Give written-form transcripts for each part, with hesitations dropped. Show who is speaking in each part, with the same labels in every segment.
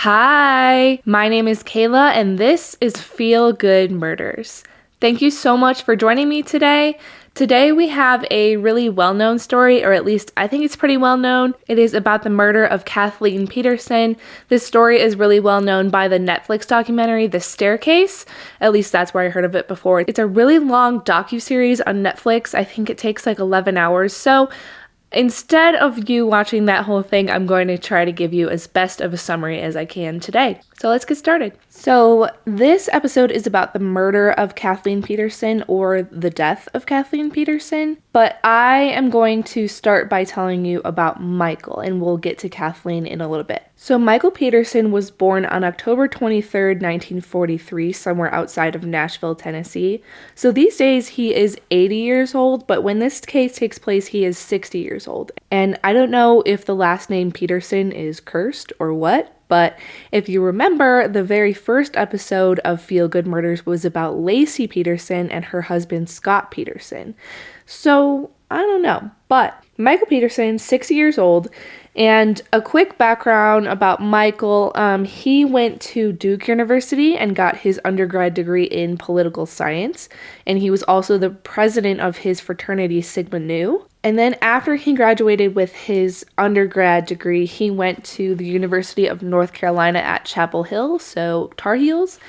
Speaker 1: Hi, my name is Kayla, and this is Feel Good Murders. Thank you so much for joining me today. Today we have a really well-known story, or at least I think it's pretty well-known. It is about the murder of Kathleen Peterson. This story is really well-known by the Netflix documentary The Staircase. At least that's where I heard of it before. It's a really long docuseries on Netflix. I think it takes like 11 hours. So instead of you watching that whole thing, I'm going to try to give you as best of a summary as I can today. So let's get started. So this episode is about the murder of Kathleen Peterson, or the death of Kathleen Peterson. But I am going to start by telling you about Michael, and we'll get to Kathleen in a little bit. So Michael Peterson was born on October 23rd, 1943, somewhere outside of Nashville, Tennessee. So these days he is 80 years old, but when this case takes place, he is 60 years old. And I don't know if the last name Peterson is cursed or what, but if you remember, the very first episode of Feel Good Murders was about Lacey Peterson and her husband Scott Peterson. So I don't know, but Michael Peterson, 60 years old, and a quick background about Michael, he went to Duke University and got his undergrad degree in political science, and he was also the president of his fraternity Sigma Nu. And then after he graduated with his undergrad degree, he went to the University of North Carolina at Chapel Hill, so Tar Heels,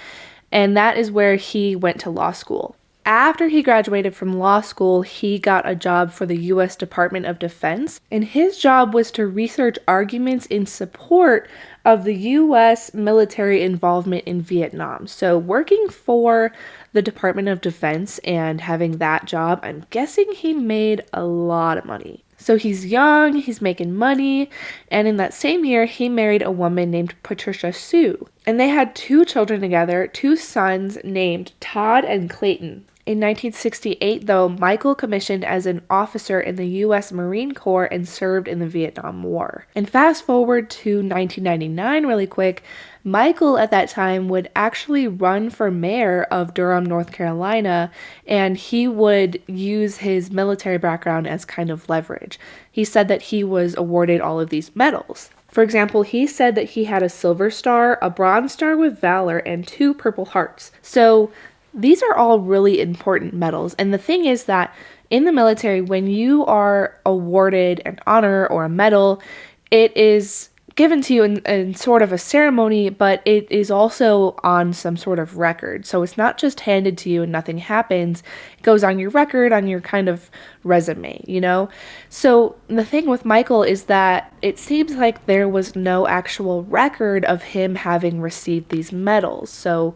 Speaker 1: and that is where he went to law school. After he graduated from law school, he got a job for the U.S. Department of Defense, and his job was to research arguments in support of the U.S. military involvement in Vietnam. So working for the Department of Defense and having that job, I'm guessing he made a lot of money. So he's young, he's making money, and in that same year, he married a woman named Patricia Sue. And they had 2 children together, 2 sons named Todd and Clayton. In 1968, though, Michael commissioned as an officer in the U.S. Marine Corps and served in the Vietnam War. And fast forward to 1999 really quick, Michael at that time would actually run for mayor of Durham, North Carolina, and he would use his military background as kind of leverage. He said that he was awarded all of these medals. For example, he said that he had a Silver Star, a Bronze Star with Valor, and 2 Purple Hearts. So these are all really important medals. And the thing is that in the military, when you are awarded an honor or a medal, it is given to you in sort of a ceremony, but it is also on some sort of record. So it's not just handed to you and nothing happens. It goes on your record, on your kind of resume, you know? So the thing with Michael is that it seems like there was no actual record of him having received these medals. So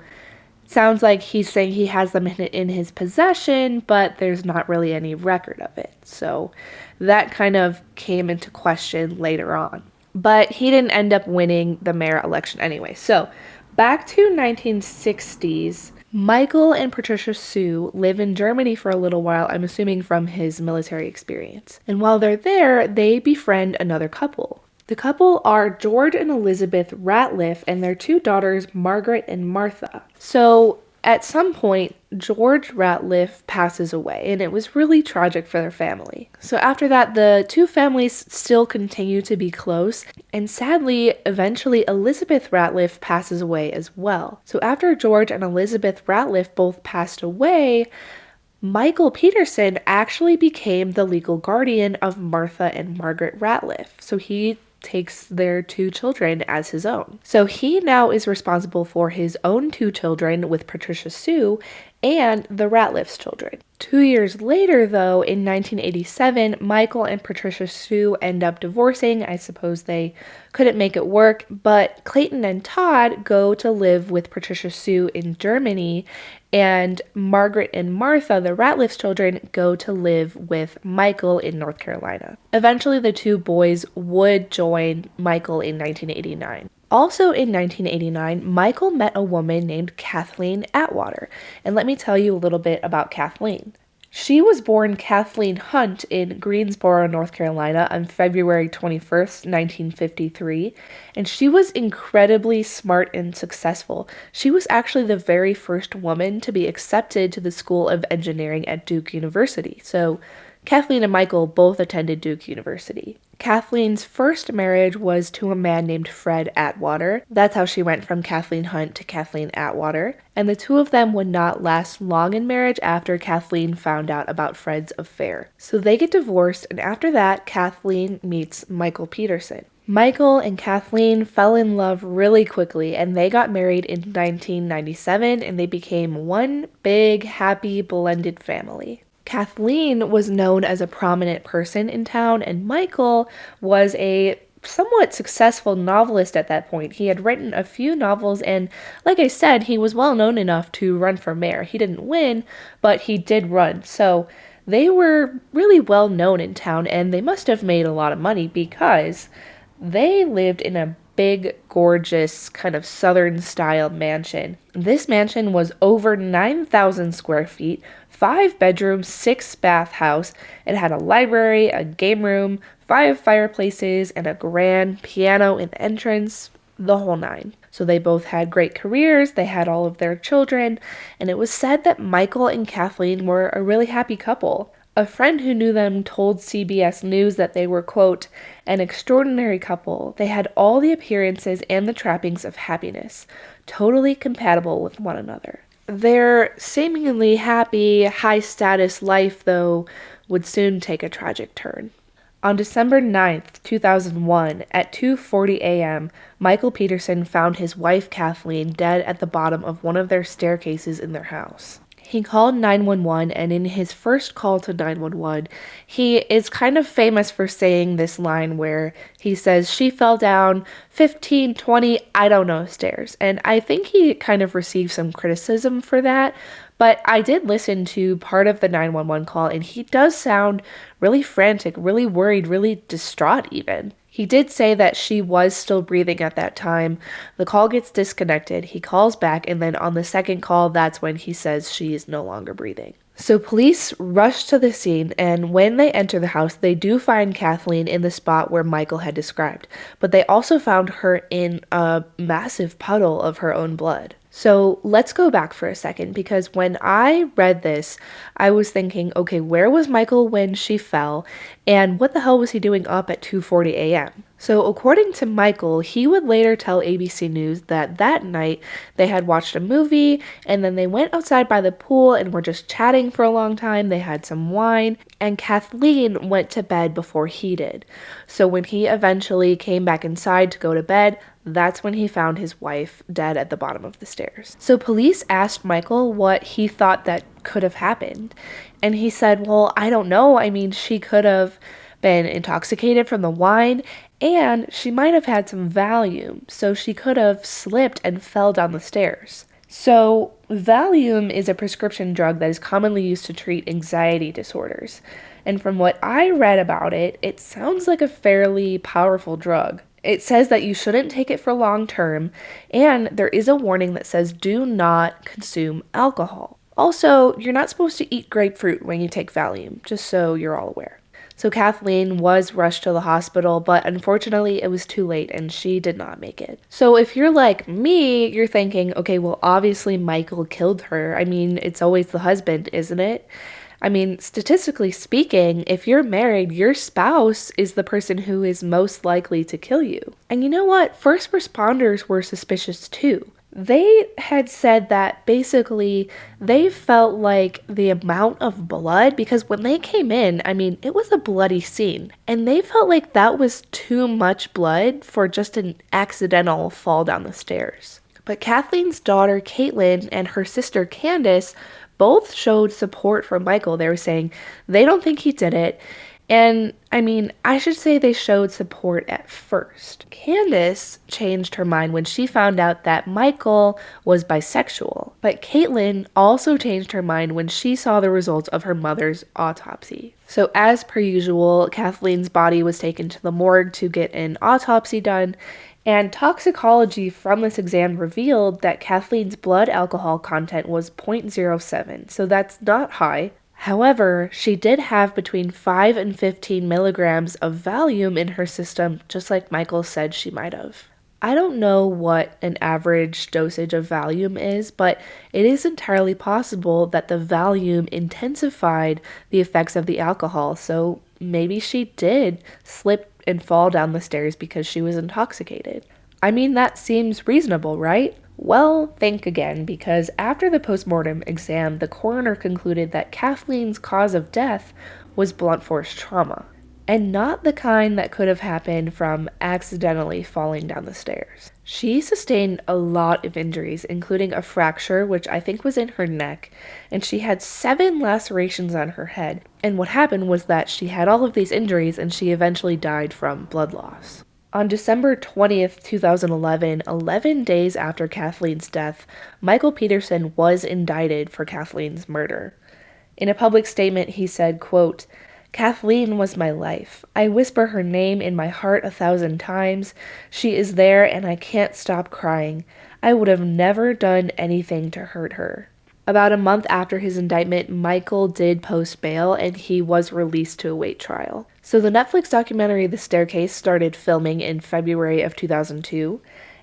Speaker 1: sounds like he's saying he has them in his possession, but there's not really any record of it. So that kind of came into question later on. But he didn't end up winning the mayor election anyway. So back to 1960s, Michael and Patricia Sue live in Germany for a little while, I'm assuming from his military experience. And while they're there, they befriend another couple. The couple are George and Elizabeth Ratliff and their 2 daughters, Margaret and Martha. So at some point, George Ratliff passes away, and it was really tragic for their family. So after that, the 2 families still continue to be close, and sadly, eventually Elizabeth Ratliff passes away as well. So after George and Elizabeth Ratliff both passed away, Michael Peterson actually became the legal guardian of Martha and Margaret Ratliff. So he takes their 2 children as his own. So he now is responsible for his own 2 children with Patricia Sue and the Ratliff's children. 2 years later, though, in 1987, Michael and Patricia Sue end up divorcing. I suppose they couldn't make it work, but Clayton and Todd go to live with Patricia Sue in Germany, and Margaret and Martha, the Ratliff's children, go to live with Michael in North Carolina. Eventually, the 2 boys would join Michael in 1989. Also in 1989, Michael met a woman named Kathleen Atwater, and let me tell you a little bit about Kathleen. She was born Kathleen Hunt in Greensboro, North Carolina on February 21st, 1953, and she was incredibly smart and successful. She was actually the very first woman to be accepted to the School of Engineering at Duke University, so Kathleen and Michael both attended Duke University. Kathleen's first marriage was to a man named Fred Atwater. That's how she went from Kathleen Hunt to Kathleen Atwater. And the two of them would not last long in marriage after Kathleen found out about Fred's affair. So they get divorced, and after that, Kathleen meets Michael Peterson. Michael and Kathleen fell in love really quickly, and they got married in 1997, and they became one big, happy, blended family. Kathleen was known as a prominent person in town, and Michael was a somewhat successful novelist at that point. He had written a few novels, and like I said, he was well known enough to run for mayor. He didn't win, but he did run. So they were really well known in town, and they must have made a lot of money because they lived in a big, gorgeous, kind of southern style mansion. This mansion was over 9,000 square feet, 5 bedrooms, 6 bath house. It had a library, a game room, 5 fireplaces, and a grand piano in the entrance, the whole 9. So they both had great careers, they had all of their children, and it was said that Michael and Kathleen were a really happy couple. A friend who knew them told CBS News that they were, quote, an extraordinary couple. They had all the appearances and the trappings of happiness, totally compatible with one another. Their seemingly happy, high-status life, though, would soon take a tragic turn. On December 9th, 2001, at 2:40 a.m., Michael Peterson found his wife Kathleen dead at the bottom of one of their staircases in their house. He called 911, and in his first call to 911, he is kind of famous for saying this line where he says, she fell down 15, 20, I don't know, stairs. And I think he kind of received some criticism for that, but I did listen to part of the 911 call, and he does sound really frantic, really worried, really distraught even. He did say that she was still breathing at that time. The call gets disconnected. He calls back, and then on the second call, that's when he says she is no longer breathing. So police rush to the scene, and when they enter the house, they do find Kathleen in the spot where Michael had described, but they also found her in a massive puddle of her own blood. So let's go back for a second, because when I read this, I was thinking, okay, where was Michael when she fell, and what the hell was he doing up at 2:40 a.m.? So according to Michael, he would later tell ABC News that that night they had watched a movie, and then they went outside by the pool and were just chatting for a long time. They had some wine, and Kathleen went to bed before he did. So when he eventually came back inside to go to bed, that's when he found his wife dead at the bottom of the stairs. So police asked Michael what he thought that could have happened. And he said, well, I don't know. I mean, she could have been intoxicated from the wine, and she might have had some Valium, so she could have slipped and fell down the stairs. So Valium is a prescription drug that is commonly used to treat anxiety disorders. And from what I read about it, it sounds like a fairly powerful drug. It says that you shouldn't take it for long term, and there is a warning that says do not consume alcohol. Also, you're not supposed to eat grapefruit when you take Valium, just so you're all aware. So Kathleen was rushed to the hospital, but unfortunately it was too late and she did not make it. So if you're like me, you're thinking, okay, well obviously Michael killed her. I mean, it's always the husband, isn't it? I mean, statistically speaking, if you're married, your spouse is the person who is most likely to kill you. And you know what? First responders were suspicious too. They had said that basically they felt like the amount of blood, because when they came in, I mean, it was a bloody scene, and they felt like that was too much blood for just an accidental fall down the stairs. But Kathleen's daughter, Caitlin, and her sister, Candace, both showed support for Michael. They were saying they don't think he did it. And I mean, I should say they showed support at first. Candace changed her mind when she found out that Michael was bisexual. But Caitlin also changed her mind when she saw the results of her mother's autopsy. So as per usual, Kathleen's body was taken to the morgue to get an autopsy done. And toxicology from this exam revealed that Kathleen's blood alcohol content was 0.07, so that's not high. However, she did have between 5 and 15 milligrams of Valium in her system, just like Michael said she might have. I don't know what an average dosage of Valium is, but it is entirely possible that the Valium intensified the effects of the alcohol, so maybe she did slip and fall down the stairs because she was intoxicated. I mean, that seems reasonable, right? Well, think again, because after the postmortem exam, the coroner concluded that Kathleen's cause of death was blunt force trauma, and not the kind that could have happened from accidentally falling down the stairs. She sustained a lot of injuries, including a fracture, which I think was in her neck, and she had 7 lacerations on her head. And what happened was that she had all of these injuries and she eventually died from blood loss. On December 20th, 2011, 11 days after Kathleen's death, Michael Peterson was indicted for Kathleen's murder. In a public statement, he said, quote, "Kathleen was my life. I whisper her name in my heart 1,000 times. She is there and I can't stop crying. I would have never done anything to hurt her." About a month after his indictment, Michael did post bail and he was released to await trial. So the Netflix documentary The Staircase started filming in February of 2002.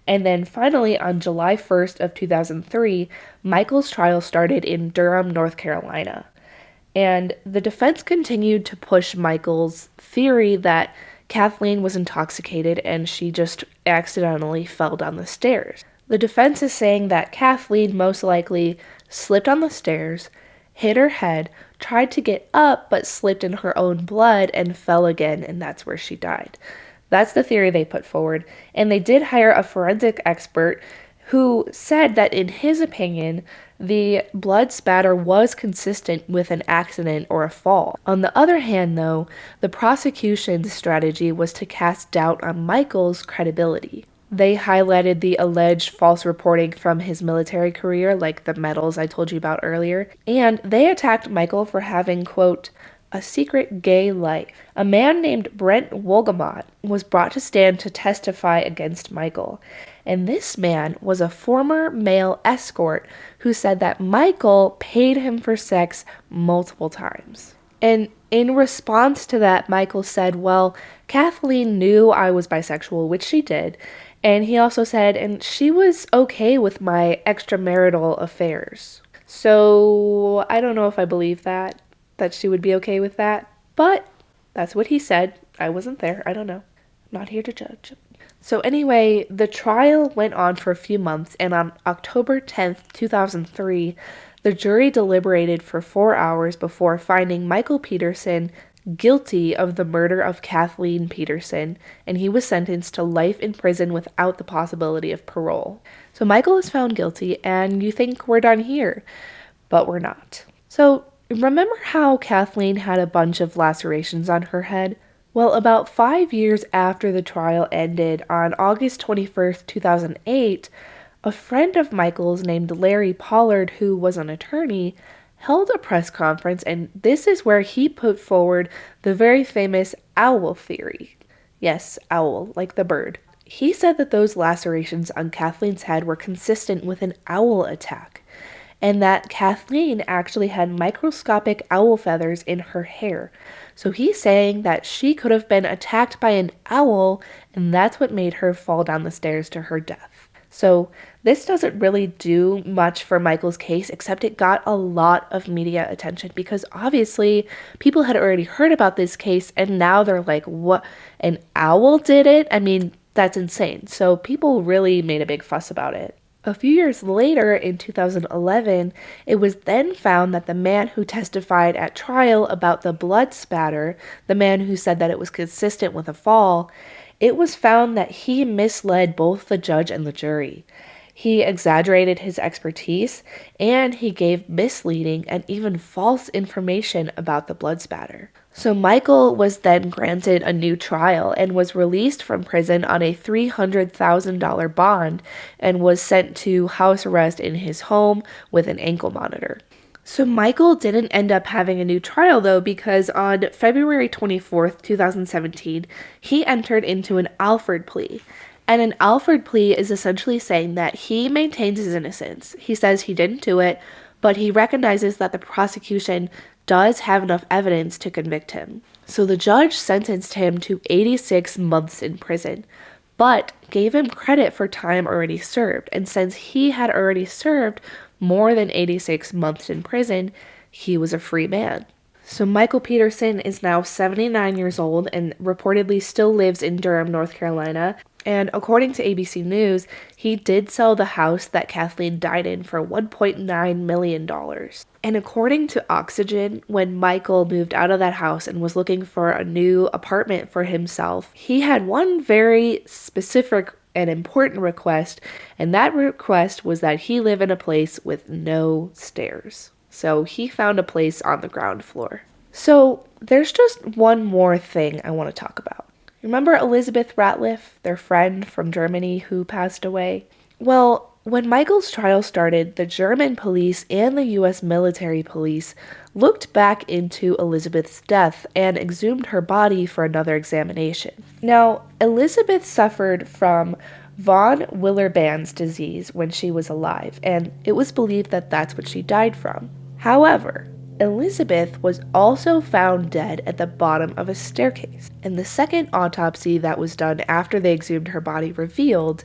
Speaker 1: And then finally on July 1st of 2003, Michael's trial started in Durham, North Carolina. And the defense continued to push Michael's theory that Kathleen was intoxicated and she just accidentally fell down the stairs. The defense is saying that Kathleen most likely slipped on the stairs, hit her head, tried to get up but slipped in her own blood and fell again, and that's where she died. That's the theory they put forward, and they did hire a forensic expert who said that in his opinion, the blood spatter was consistent with an accident or a fall. On the other hand, though, the prosecution's strategy was to cast doubt on Michael's credibility. They highlighted the alleged false reporting from his military career, like the medals I told you about earlier, and they attacked Michael for having, quote, "a secret gay life." A man named Brent Wolgamott was brought to stand to testify against Michael, and this man was a former male escort who said that Michael paid him for sex multiple times. And in response to that, Michael said, well, Kathleen knew I was bisexual, which she did, and he also said, and she was okay with my extramarital affairs. So I don't know if I believe that she would be okay with that, but that's what he said. I wasn't there. I don't know. I'm not here to judge. So anyway, the trial went on for a few months, and on October 10th, 2003, the jury deliberated for 4 hours before finding Michael Peterson guilty of the murder of Kathleen Peterson, and he was sentenced to life in prison without the possibility of parole. So Michael is found guilty, and you think we're done here, but we're not. So remember how Kathleen had a bunch of lacerations on her head? Well, about 5 years after the trial ended, on August 21st, 2008, a friend of Michael's named Larry Pollard, who was an attorney, held a press conference, and this is where he put forward the very famous owl theory. Yes, owl, like the bird. He said that those lacerations on Kathleen's head were consistent with an owl attack, and that Kathleen actually had microscopic owl feathers in her hair. So he's saying that she could have been attacked by an owl, and that's what made her fall down the stairs to her death. So this doesn't really do much for Michael's case, except it got a lot of media attention because obviously people had already heard about this case and now they're like, what, an owl did it? I mean, that's insane. So people really made a big fuss about it. A few years later, in 2011, it was then found that the man who testified at trial about the blood spatter, the man who said that it was consistent with a fall, it was found that he misled both the judge and the jury. He exaggerated his expertise, and he gave misleading and even false information about the blood spatter. So Michael was then granted a new trial and was released from prison on a $300,000 bond and was sent to house arrest in his home with an ankle monitor. So Michael didn't end up having a new trial though, because on February 24th, 2017, he entered into an Alford plea. And an Alford plea is essentially saying that he maintains his innocence. He says he didn't do it, but he recognizes that the prosecution does have enough evidence to convict him. So the judge sentenced him to 86 months in prison. but gave him credit for time already served. And since he had already served more than 86 months in prison, he was a free man. So Michael Peterson is now 79 years old and reportedly still lives in Durham, North Carolina. And according to ABC News, he did sell the house that Kathleen died in for $1.9 million. And according to Oxygen, when Michael moved out of that house and was looking for a new apartment for himself, he had one very specific and important request, and that request was that he live in a place with no stairs. So he found a place on the ground floor. So there's just one more thing I want to talk about. Remember Elizabeth Ratliff, their friend from Germany who passed away? Well, when Michael's trial started, the German police and the US military police looked back into Elizabeth's death and exhumed her body for another examination. Now, Elizabeth suffered from von Willebrand's disease when she was alive, and it was believed that that's what she died from. However, Elizabeth was also found dead at the bottom of a staircase, and the second autopsy that was done after they exhumed her body revealed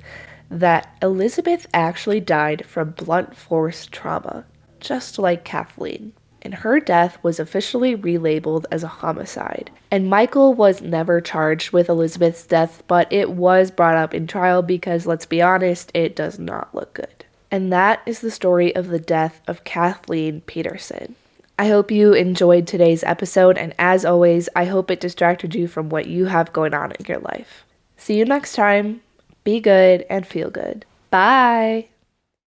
Speaker 1: that Elizabeth actually died from blunt force trauma, just like Kathleen. And her death was officially relabeled as a homicide. And Michael was never charged with Elizabeth's death, but it was brought up in trial because, let's be honest, it does not look good. And that is the story of the death of Kathleen Peterson. I hope you enjoyed today's episode, and as always, I hope it distracted you from what you have going on in your life. See you next time. Be good and feel good. Bye!